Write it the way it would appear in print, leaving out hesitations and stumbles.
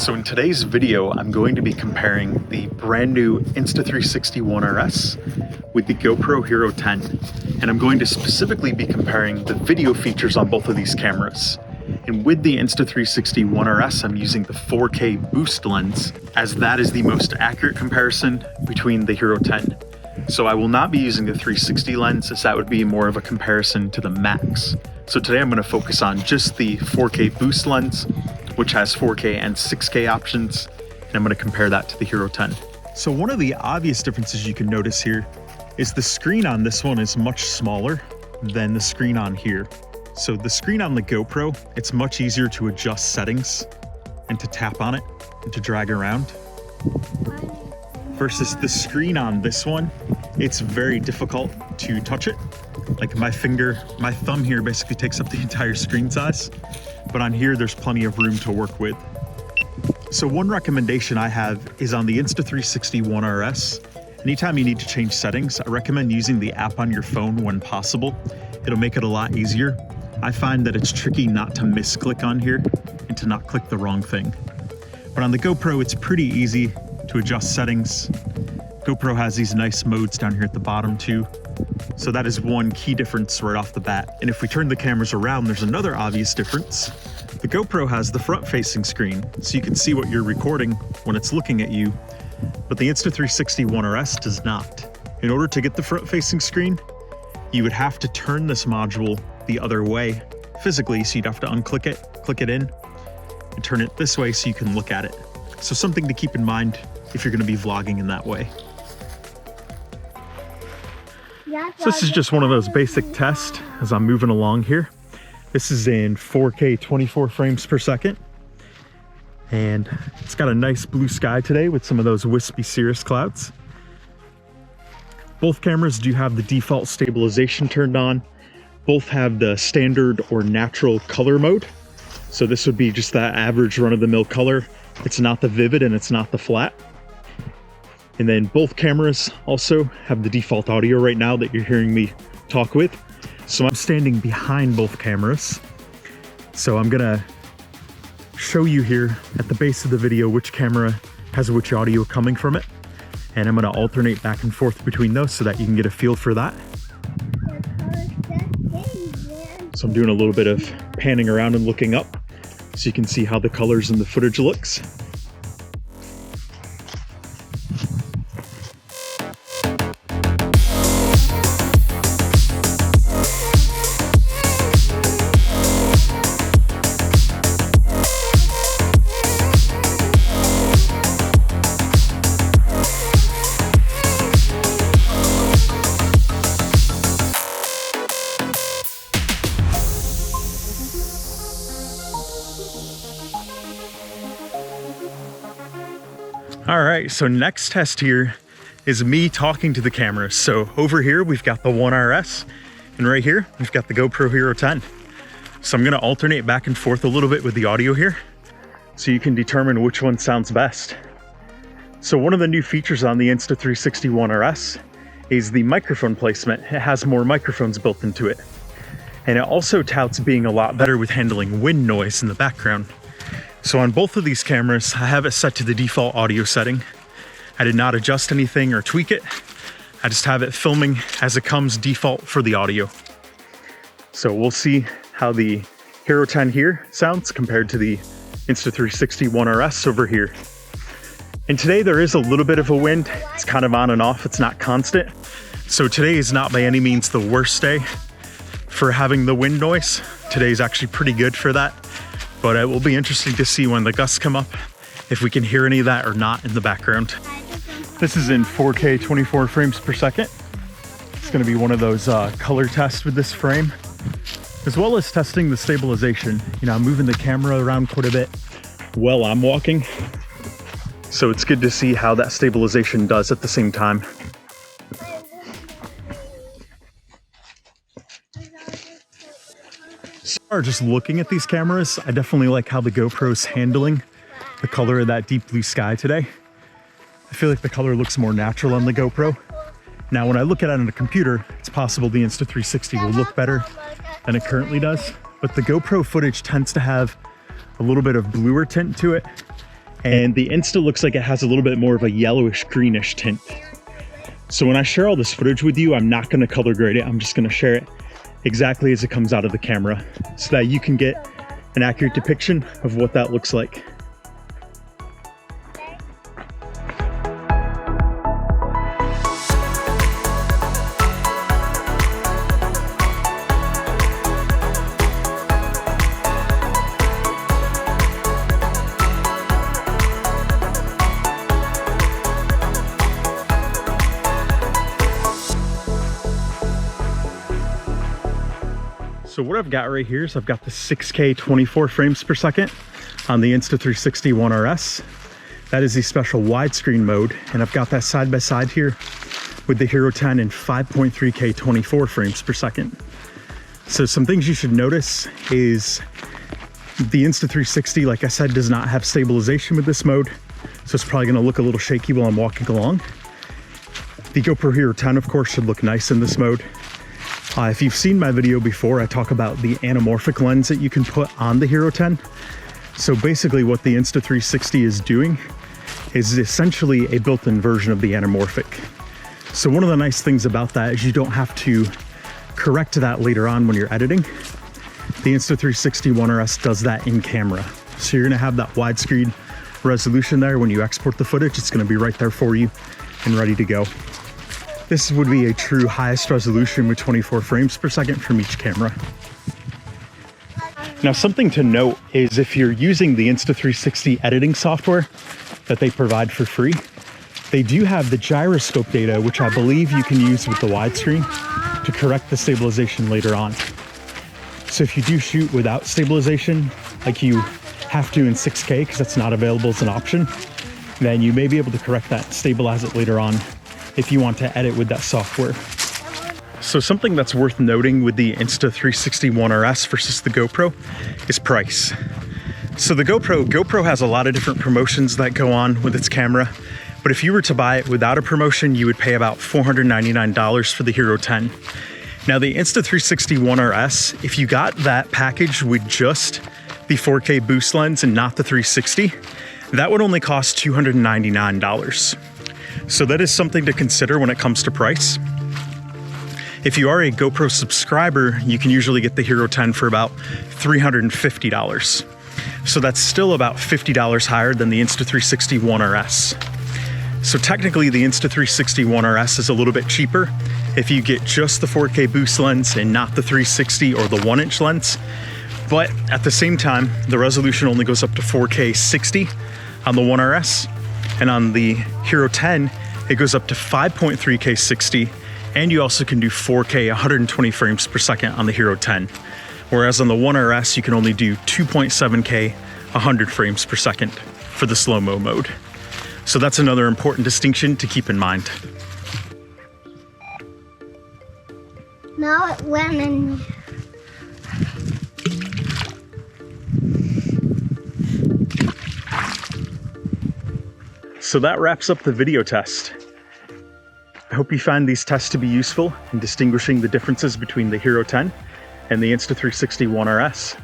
So in today's video, I'm going to be comparing the brand new Insta360 ONE RS with the GoPro Hero 10. And I'm going to specifically be comparing the video features on both of these cameras. And with the Insta360 ONE RS, I'm using the 4K boost lens, as that is the most accurate comparison between the Hero 10. So I will not be using the 360 lens, as that would be more of a comparison to the Max. So today I'm going to focus on just the 4K boost lens, which has 4K and 6K options, and I'm going to compare that to the Hero 10. So one of the obvious differences you can notice here is the screen on this one is much smaller than the screen on here. So the screen on the GoPro, it's much easier to adjust settings and to tap on it and to drag around. Versus the screen on this one, it's very difficult to touch it. Like my thumb here basically takes up the entire screen size, but on here there's plenty of room to work with. So one recommendation I have is on the Insta360 ONE RS. Anytime you need to change settings, I recommend using the app on your phone when possible. It'll make it a lot easier. I find that it's tricky not to misclick on here and to not click the wrong thing. But on the GoPro, it's pretty easy to adjust settings. GoPro has these nice modes down here at the bottom too. So that is one key difference right off the bat. And if we turn the cameras around, there's another obvious difference. The GoPro has the front-facing screen, so you can see what you're recording when it's looking at you, but the Insta360 ONE RS does not. In order to get the front-facing screen, you would have to turn this module the other way physically, so you'd have to unclick it, click it in, and turn it this way so you can look at it. So something to keep in mind if you're going to be vlogging in that way. So this is just one of those basic tests as I'm moving along here. This is in 4K 24 frames per second. And it's got a nice blue sky today with some of those wispy cirrus clouds. Both cameras do have the default stabilization turned on. Both have the standard or natural color mode. So this would be just that average run-of-the-mill color. It's not the vivid and it's not the flat. And then both cameras also have the default audio right now that you're hearing me talk with. So I'm standing behind both cameras. So I'm gonna show you here at the base of the video which camera has which audio coming from it. And I'm gonna alternate back and forth between those so that you can get a feel for that. So I'm doing a little bit of panning around and looking up so you can see how the colors in the footage looks. All right, so next test here is me talking to the camera. So over here, we've got the ONE RS, and right here, we've got the GoPro Hero 10. So I'm gonna alternate back and forth a little bit with the audio here, so you can determine which one sounds best. So one of the new features on the Insta360 ONE RS is the microphone placement. It has more microphones built into it. And it also touts being a lot better with handling wind noise in the background. So on both of these cameras, I have it set to the default audio setting. I did not adjust anything or tweak it. I just have it filming as it comes default for the audio. So we'll see how the Hero 10 here sounds compared to the Insta360 ONE RS over here. And today there is a little bit of a wind. It's kind of on and off, it's not constant. So today is not by any means the worst day for having the wind noise. Today is actually pretty good for that. But it will be interesting to see when the gusts come up, if we can hear any of that or not in the background. This is in 4K 24 frames per second. It's gonna be one of those color tests with this frame, as well as testing the stabilization. You know, I'm moving the camera around quite a bit while I'm walking. So it's good to see how that stabilization does at the same time. Just looking at these cameras, I definitely like how the GoPro's handling the color of that deep blue sky today. I feel like the color looks more natural on the GoPro. Now, when I look at it on a computer, it's possible the Insta360 will look better than it currently does, but the GoPro footage tends to have a little bit of bluer tint to it, and the Insta looks like it has a little bit more of a yellowish greenish tint. So when I share all this footage with you, I'm not going to color grade it. I'm just going to share it exactly as it comes out of the camera so that you can get an accurate depiction of what that looks like. So what I've got right here is I've got the 6K 24 frames per second on the Insta360 ONE RS. That is the special widescreen mode, and I've got that side by side here with the Hero 10 in 5.3K 24 frames per second. So some things you should notice is the Insta360, like I said, does not have stabilization with this mode, so it's probably going to look a little shaky while I'm walking along. The GoPro Hero 10, of course, should look nice in this mode. If you've seen my video before, I talk about the anamorphic lens that you can put on the Hero 10. So basically what the Insta360 is doing is essentially a built-in version of the anamorphic. So one of the nice things about that is you don't have to correct that later on when you're editing. The Insta360 ONE RS does that in camera. So you're gonna have that widescreen resolution there. When you export the footage, it's gonna be right there for you and ready to go. This would be a true highest resolution with 24 frames per second from each camera. Now, something to note is if you're using the Insta360 editing software that they provide for free, they do have the gyroscope data, which I believe you can use with the widescreen to correct the stabilization later on. So if you do shoot without stabilization, like you have to in 6K, because that's not available as an option, then you may be able to correct that and stabilize it later on if you want to edit with that software. So something that's worth noting with the Insta360 ONE RS versus the GoPro is price. So the GoPro has a lot of different promotions that go on with its camera, but if you were to buy it without a promotion, you would pay about $499 for the Hero 10. Now the Insta360 ONE RS, if you got that package with just the 4K boost lens and not the 360, that would only cost $299. So that is something to consider when it comes to price. If you are a GoPro subscriber, you can usually get the Hero 10 for about $350. So that's still about $50 higher than the Insta360 ONE RS. So technically the Insta360 ONE RS is a little bit cheaper if you get just the 4K boost lens and not the 360 or the 1-inch lens. But at the same time, the resolution only goes up to 4K 60 on the ONE RS. And on the Hero 10, it goes up to 5.3K 60, and you also can do 4K 120 frames per second on the Hero 10. Whereas on the ONE RS, you can only do 2.7K 100 frames per second for the slow-mo mode. So that's another important distinction to keep in mind. Now it went in. So that wraps up the video test. I hope you find these tests to be useful in distinguishing the differences between the Hero 10 and the Insta360 ONE RS.